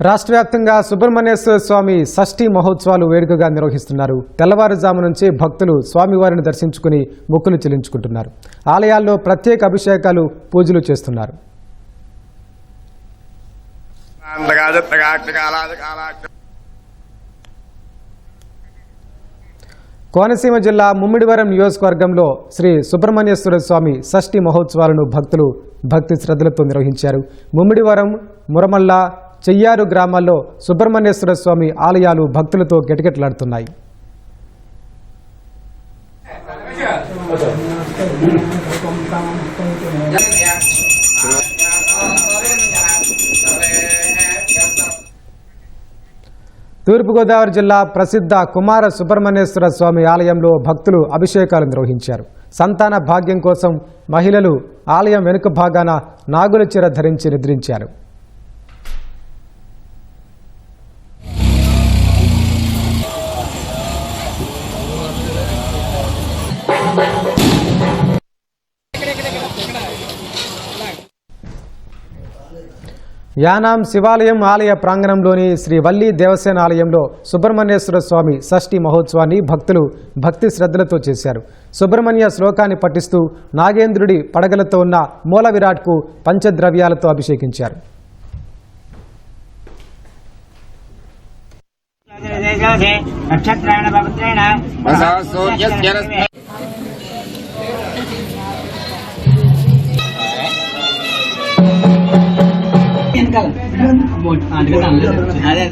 రాష్ట్ర వ్యాప్తంగా సుబ్రహ్మణ్యేశ్వర స్వామి షష్ఠి మహోత్సవాలు వేడుకగా నిర్వహిస్తున్నారు. తెల్లవారుజాము నుంచి భక్తులు స్వామివారిని దర్శించుకుని మొక్కులు చెల్లించుకుంటున్నారు. ఆలయాల్లో ప్రత్యేక అభిషేకాలు, పూజలు చేస్తున్నారు. కోనసీమ జిల్లా ముమ్మిడివరం నియోజకవర్గంలో శ్రీ సుబ్రహ్మణ్యేశ్వర స్వామి షష్ఠి మహోత్సవాలను భక్తులు భక్తి శ్రద్ధలతో నిర్వహించారు. ముమ్మిడివరం, మురమల్ల, చెయ్యారు గ్రామాల్లో సుబ్రహ్మణ్యేశ్వర స్వామి ఆలయాలు భక్తులతో కిటకిటలాడుతున్నాయి. తూర్పుగోదావరి జిల్లా ప్రసిద్ధ కుమార సుబ్రహ్మణ్యేశ్వర స్వామి ఆలయంలో భక్తులు అభిషేకాలు నిర్వహించారు. సంతాన భాగ్యం కోసం మహిళలు ఆలయం వెనుక భాగాన నాగుల చీర ధరించి నిద్రించారు. యానాం శివాలయం ఆలయ ప్రాంగణంలోని శ్రీ వల్లి దేవసేన ఆలయంలో సుబ్రహ్మణ్యేశ్వర స్వామి షష్ఠి మహోత్సవాన్ని భక్తులు భక్తి శ్రద్ధలతో చేశారు. సుబ్రహ్మణ్య శ్లోకాన్ని పఠిస్తూ నాగేంద్రుడి పడగలతో ఉన్న మూల విరాట్కు పంచద్రవ్యాలతో అభిషేకించారు. అదే